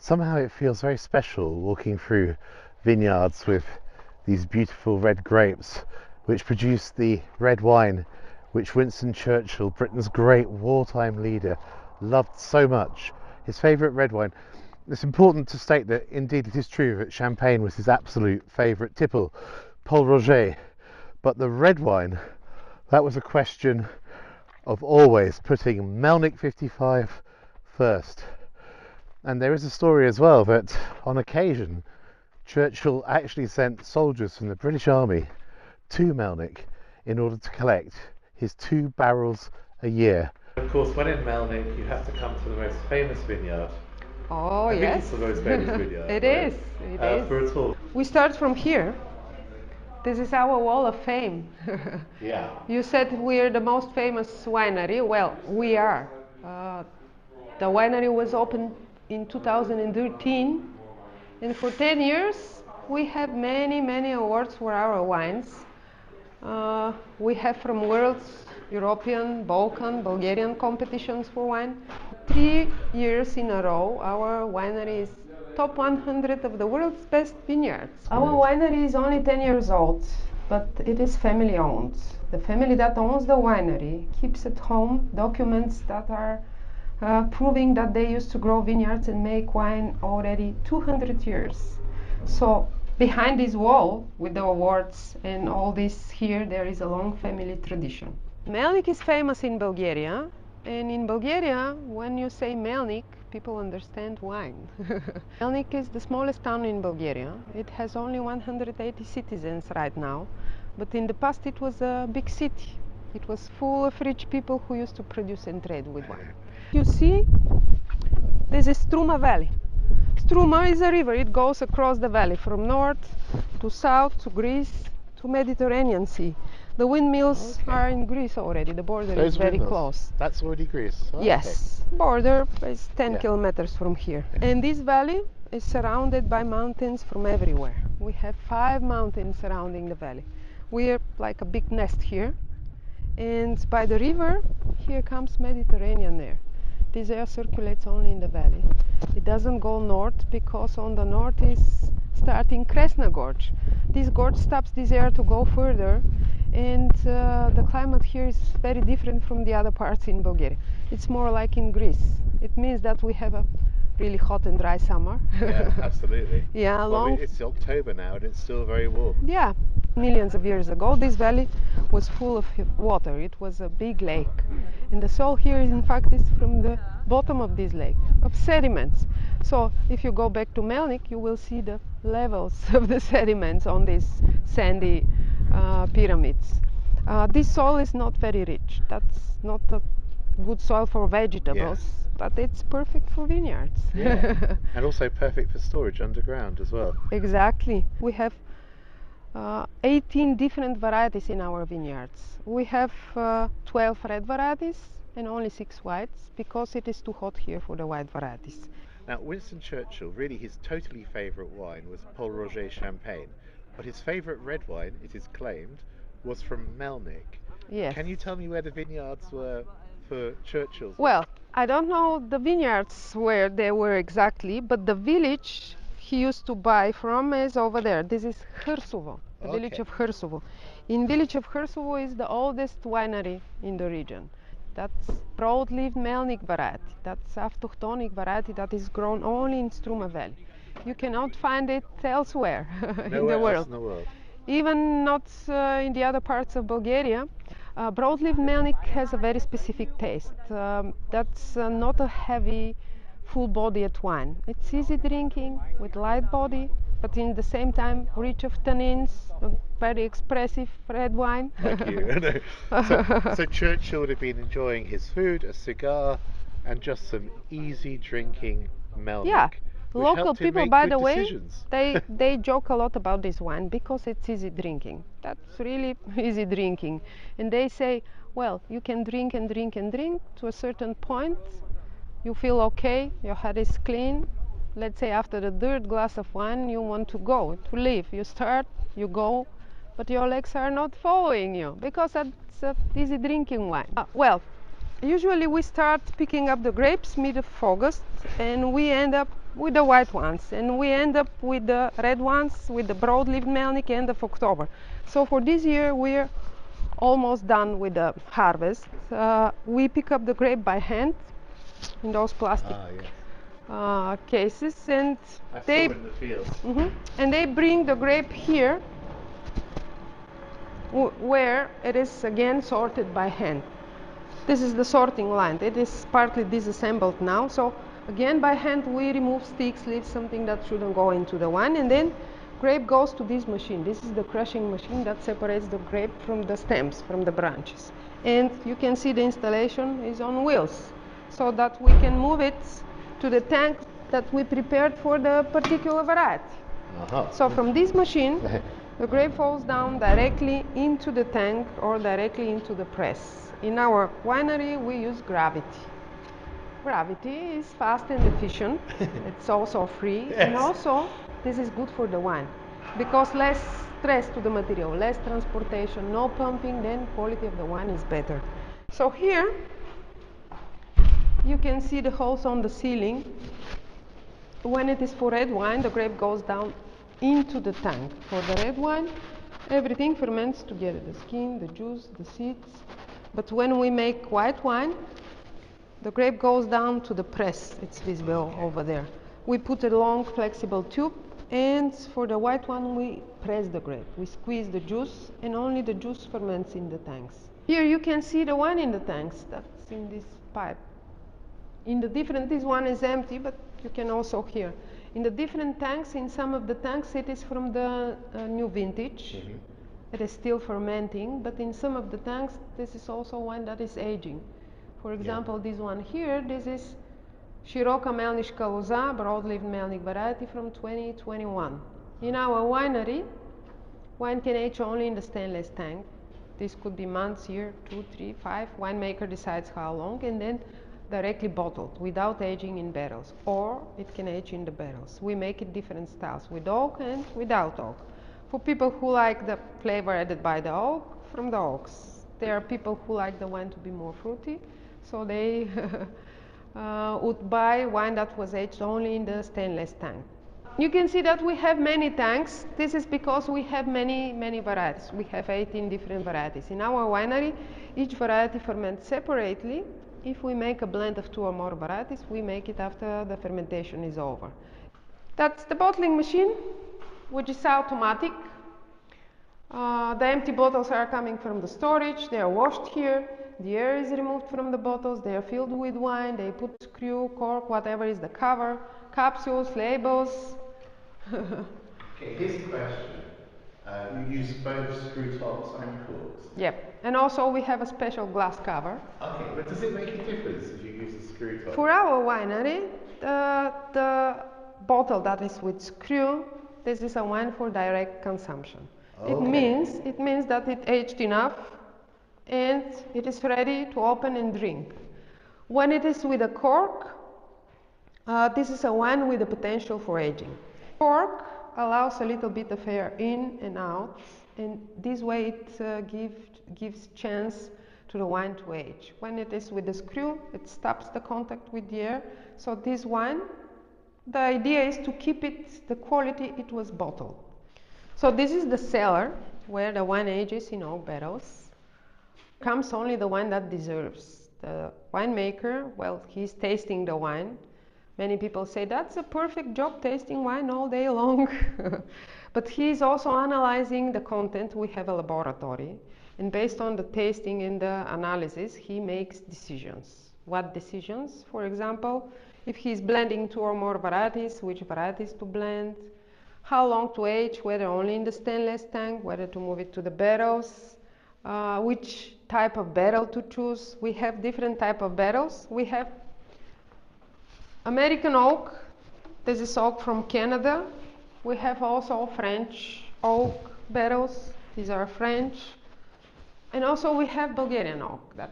Somehow it feels very special walking through vineyards with these beautiful red grapes which produce the red wine which Winston Churchill, Britain's great wartime leader, loved so much. His favourite red wine. It's important to state that indeed it is true that champagne was his absolute favourite tipple, Pol Roger, but the red wine, that was a question of always putting Melnik 55 first. And there is a story as well that on occasion Churchill actually sent soldiers from the British Army to Melnik in order to collect his 2 barrels a year. Of course, when in Melnik, you have to come to the most famous vineyard. Oh, I yes. think it's the most famous vineyard. It right? is. It is. For a tour. We start from here. This is our wall of fame. Yeah. You said we're the most famous winery. Well, we are. The winery was opened in 2013, and for 10 years we have many awards for our wines. We have from world's, European, Balkan, Bulgarian competitions for wine. 3 years in a row, our winery is top 100 of the world's best vineyards. Our winery is only 10 years old, but it is family owned. The family that owns the winery keeps at home documents that are proving that they used to grow vineyards and make wine already 200 years. So behind this wall with the awards and all this here, there is a long family tradition. Melnik is famous in Bulgaria, and in Bulgaria, when you say Melnik, people understand wine. Melnik is the smallest town in Bulgaria. It has only 180 citizens right now, but in the past it was a big city. It was full of rich people who used to produce and trade with wine. You see, this is Struma Valley. Struma is a river. It goes across the valley from north to south to Greece to Mediterranean Sea. The windmills are in Greece already. The border is very close. That's already Greece. Oh, yes, border is 10 kilometers from here. And this valley is surrounded by mountains from everywhere. We have 5 mountains surrounding the valley. We're like a big nest here. And by the river, here comes Mediterranean air. This air circulates only in the valley. It doesn't go north because on the north is starting Kresna Gorge. This gorge stops this air to go further, and the climate here is very different from the other parts in Bulgaria. It's more like in Greece. It means that we have a really hot and dry summer. Yeah, absolutely. Yeah, it's October now and it's still very warm. Yeah, millions of years ago this valley was full of water. It was a big lake, and the soil here in fact is from the bottom of this lake, of sediments. So if you go back to Melnik, you will see the levels of the sediments on these sandy pyramids. This soil is not very rich. That's not a good soil for vegetables. Yeah. But it's perfect for vineyards. Yeah. And also perfect for storage underground as well. Exactly. We have 18 different varieties in our vineyards. We have 12 red varieties and only 6 whites because it is too hot here for the white varieties. Now, Winston Churchill, really his totally favourite wine was Pol Roger champagne, but his favourite red wine, it is claimed, was from Melnik. Yes. Can you tell me where the vineyards were for Churchill's? Well, I don't know the vineyards where they were exactly, but the village he used to buy from is over there. This is Hârsovo, the village of Hârsovo. In village of Hârsovo is the oldest winery in the region. That's broad-leaf Melnik variety. That's autochthonic variety that is grown only in Struma Valley. You cannot find it elsewhere in the world. In the world. Even not in the other parts of Bulgaria. Broadleaf Melnik has a very specific taste. That's not a heavy, full-bodied wine. It's easy drinking with light body, but in the same time rich of tannins, a very expressive red wine. Thank you. So Churchill would have been enjoying his food, a cigar, and just some easy drinking Melnik. Yeah. Local people, by the way, they joke a lot about this wine because it's easy drinking. That's really easy drinking. And they say, well, you can drink and drink and drink to a certain point. You feel okay, your head is clean. Let's say after the third glass of wine, you want to go, to leave. You start, you go, but your legs are not following you because that's an easy drinking wine. Well, Usually we start picking up the grapes mid of August, and we end up with the white ones, and we end up with the red ones, with the broad-leaved Melnik, end of October. So for this year we're almost done with the harvest. We pick up the grape by hand in those plastic cases, and I they saw in the field. and they bring the grape here where it is again sorted by hand. This is the sorting line. It is partly disassembled now, so again by hand we remove sticks, leaves, something that shouldn't go into the wine, and then grape goes to this machine. This is the crushing machine that separates the grape from the stems, from the branches. And you can see the installation is on wheels, so that we can move it to the tank that we prepared for the particular variety. So from this machine, the grape falls down directly into the tank or directly into the press. In our winery, we use gravity. Gravity is fast and efficient. It's also free. Yes. And also, this is good for the wine because less stress to the material, less transportation, no pumping, then quality of the wine is better. So here, you can see the holes on the ceiling. When it is for red wine, the grape goes down into the tank. For the red wine, everything ferments together, the skin, the juice, the seeds. But when we make white wine, the grape goes down to the press. It's visible over there. We put a long flexible tube, and for the white one we press the grape. We squeeze the juice, and only the juice ferments in the tanks. Here you can see the wine in the tanks. That's in this pipe. In the different, this one is empty, but you can also hear. In the different tanks, in some of the tanks it is from the new vintage. It is still fermenting, but in some of the tanks this is also wine that is aging. For example, this one here, this is Široka Melniška Loza, broad-leaved Melnik variety from 2021. In our winery, wine can age only in the stainless tank. This could be months, year, 2, 3, 5. Winemaker decides how long, and then directly bottled without aging in barrels, or it can age in the barrels. We make it different styles, with oak and without oak. For people who like the flavor added by the oak, from the oaks. There are people who like the wine to be more fruity, so they would buy wine that was aged only in the stainless tank. You can see that we have many tanks. This is because we have many varieties. We have 18 different varieties. In our winery, each variety ferments separately. If we make a blend of 2 or more varieties, we make it after the fermentation is over. That's the bottling machine, which is automatic. The empty bottles are coming from the storage. They are washed here. The air is removed from the bottles. They are filled with wine. They put screw, cork, whatever is the cover, capsules, labels. Okay, here's a question. You use both screw tops and corks? Yep. And also we have a special glass cover. Okay, but does it make a difference if you use a screw top? For our winery, the bottle that is with screw, this is a wine for direct consumption. Okay. It means that it aged enough and it is ready to open and drink. When it is with a cork, this is a wine with the potential for aging. Cork allows a little bit of air in and out, and this way it gives chance to the wine to age. When it is with the screw, it stops the contact with the air. So this wine, the idea is to keep it the quality it was bottled. So this is the cellar where the wine ages in oak barrels. Comes only the wine that deserves. The winemaker, well, he's tasting the wine. Many people say that's a perfect job, tasting wine all day long. But he's also analyzing the content. We have a laboratory, and based on the tasting and the analysis, he makes decisions. What decisions? For example, if he's blending 2 or more varieties, which varieties to blend, how long to age, whether only in the stainless tank, whether to move it to the barrels, which type of barrel to choose. We have different type of barrels. We have American oak. This is oak from Canada. We have also French oak barrels. These are French. And also we have Bulgarian oak. That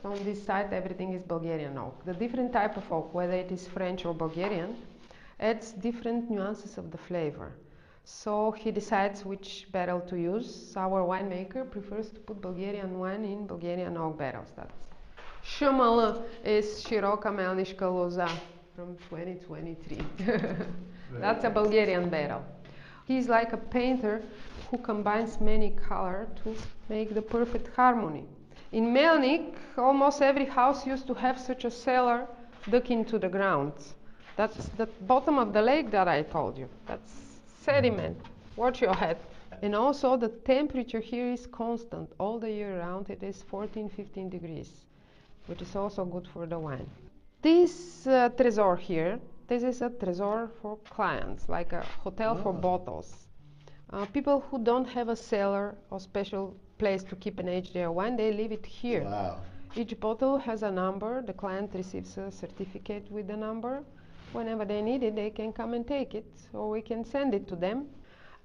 on this side everything is Bulgarian oak. The different type of oak, whether it is French or Bulgarian, adds different nuances of the flavor. So he decides which barrel to use. Our winemaker prefers to put Bulgarian wine in Bulgarian oak barrels. That's Chamala is Široka Melniška Loza from 2023. That's a Bulgarian barrel. He's like a painter who combines many colors to make the perfect harmony. In Melnik, almost every house used to have such a cellar dug into the ground. That's the bottom of the lake that I told you. That's sediment. Watch your head. And also the temperature here is constant. All the year round it is 14-15 degrees, which is also good for the wine. This tresor here, this is a tresor for clients, like a hotel for bottles. People who don't have a cellar or special place to keep and age their wine, they leave it here. Wow. Each bottle has a number. The client receives a certificate with the number. Whenever they need it, they can come and take it, or we can send it to them.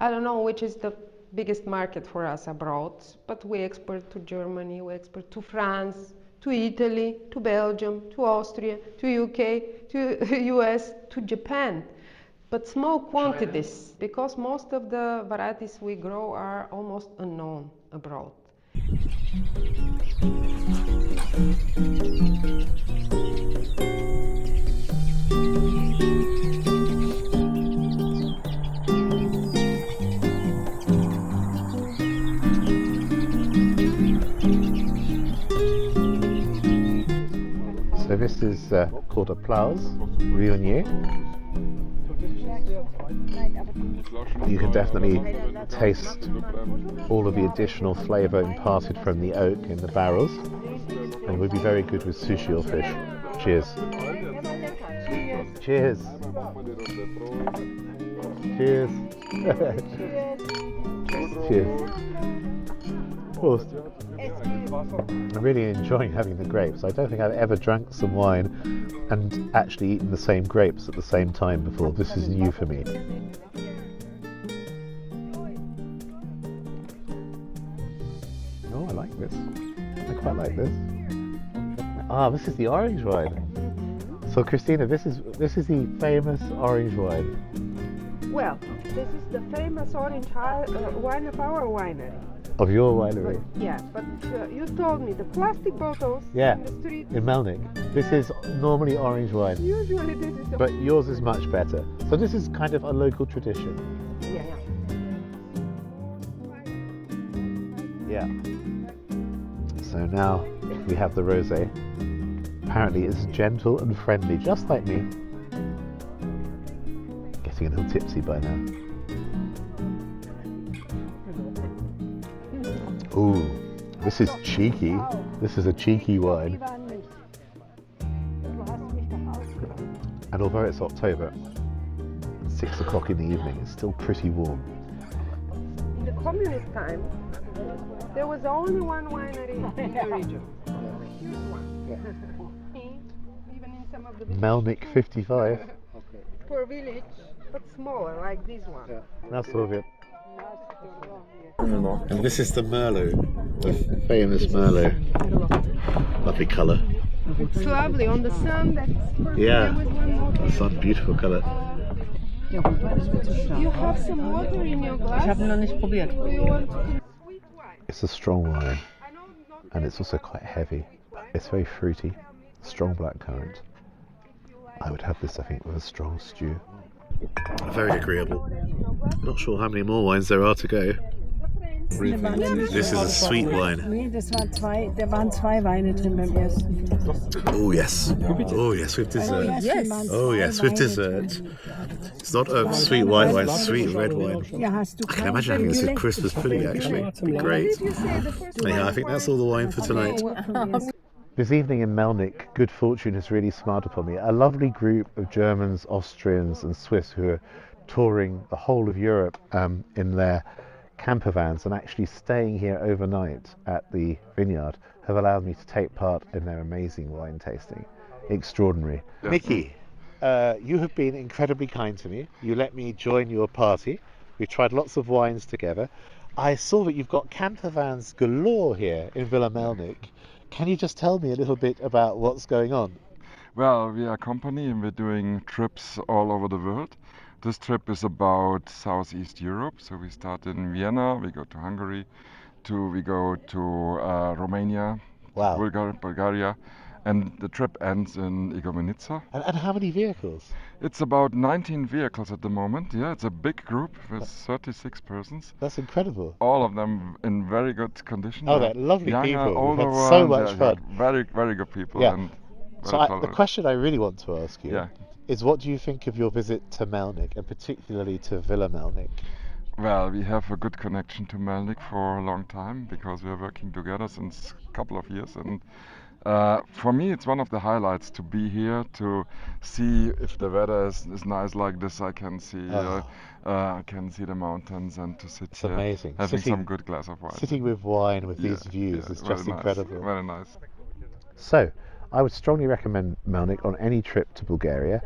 I don't know which is the biggest market for us abroad, but we export to Germany, we export to France, to Italy, to Belgium, to Austria, to UK, to US, to Japan. But small quantities, because most of the varieties we grow are almost unknown abroad. So this is called a Plaus Viognier. You can definitely taste all of the additional flavour imparted from the oak in the barrels, and it would be very good with sushi or fish. Cheers. Cheers. Cheers. Cheers. Prost. I'm really enjoying having the grapes. I don't think I've ever drank some wine and actually eaten the same grapes at the same time before. This is new for me. Oh, I like this. I quite like this. Ah, this is the orange wine. So Christina, this is the famous orange wine. Well, this is the famous orange wine of our winery. Of your winery? Yeah, but you told me the plastic bottles Yeah, in the street. in Melnik. This is normally orange wine, Usually this is. but yours is much better. So this is kind of a local tradition. Yeah. Yeah. So now we have the rosé. Apparently it's gentle and friendly, just like me. Getting a little tipsy by now. Ooh, this is cheeky. This is a cheeky wine. And although it's October, 6 o'clock in the evening, it's still pretty warm. In the communist time, there was only one winery in the region. Huge one. Even in some of the Melnik 55. for village, but smaller, like this one. That's all of it. And this is the Merlot, the famous Merlot. Lovely colour. It's lovely on the sun. That's perfect. Yeah, There was one more. the sun, beautiful colour. You have some water in your glass. Ich habe ihn noch nicht probiert. Do you want sweet wine? It's a strong wine, I know not and it's also quite heavy. It's very fruity, strong blackcurrant. I would have this, I think, with a strong stew. Very agreeable. Not sure how many more wines there are to go. This is a sweet wine. Nee, da waren zwei Weine drin beim ersten. Oh yes. Oh yes, with dessert. Yes. Oh yes, with dessert. It's not a sweet white wine, it's sweet red wine. Ja, hast du I can imagine having this with Christmas pudding actually. It'd be great. Anyhow, I think that's all the wine for tonight. This evening in Melnik, good fortune has really smiled upon me. A lovely group of Germans, Austrians and Swiss who are touring the whole of Europe in their camper vans and actually staying here overnight at the vineyard have allowed me to take part in their amazing wine tasting. Extraordinary. Yeah. Nikki, you have been incredibly kind to me. You let me join your party. We tried lots of wines together. I saw that you've got camper vans galore here in Villa Melnik. Can you just tell me a little bit about what's going on? Well, we are a company and we're doing trips all over the world. This trip is about Southeast Europe. So we start in Vienna, we go to Hungary, we go to Romania, Wow. Bulgaria, and the trip ends in Igoumenitsa. And how many vehicles? It's about 19 vehicles at the moment. Yeah, it's a big group with 36 persons. That's incredible. All of them in very good condition. Oh, they're lovely younger, people. We've older had so ones, much fun. very, very good people. Yeah. And So very the tolerant. question I really want to ask you Yeah. is, what do you think of your visit to Melnik, and particularly to Villa Melnik? Well, we have a good connection to Melnik for a long time because we are working together since a couple of years, and for me it's one of the highlights to be here, to see if the weather is nice like this. I can see the mountains, and to sit It's here amazing. having Sitting- some good glass of wine. Sitting with wine with these Yeah, views yeah, is very just nice, incredible. Very nice. So, I would strongly recommend Melnik on any trip to Bulgaria,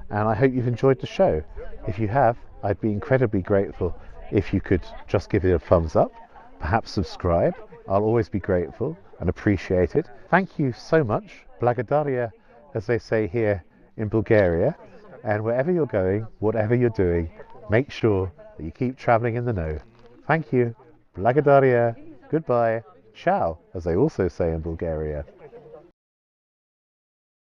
and I hope you've enjoyed the show. If you have, I'd be incredibly grateful if you could just give it a thumbs up, perhaps subscribe. I'll always be grateful and appreciate it. Thank you so much. Благодаря, as they say here in Bulgaria. And wherever you're going, whatever you're doing, make sure that you keep traveling in the know. Thank you. Благодаря. Goodbye. Ciao, as they also say in Bulgaria.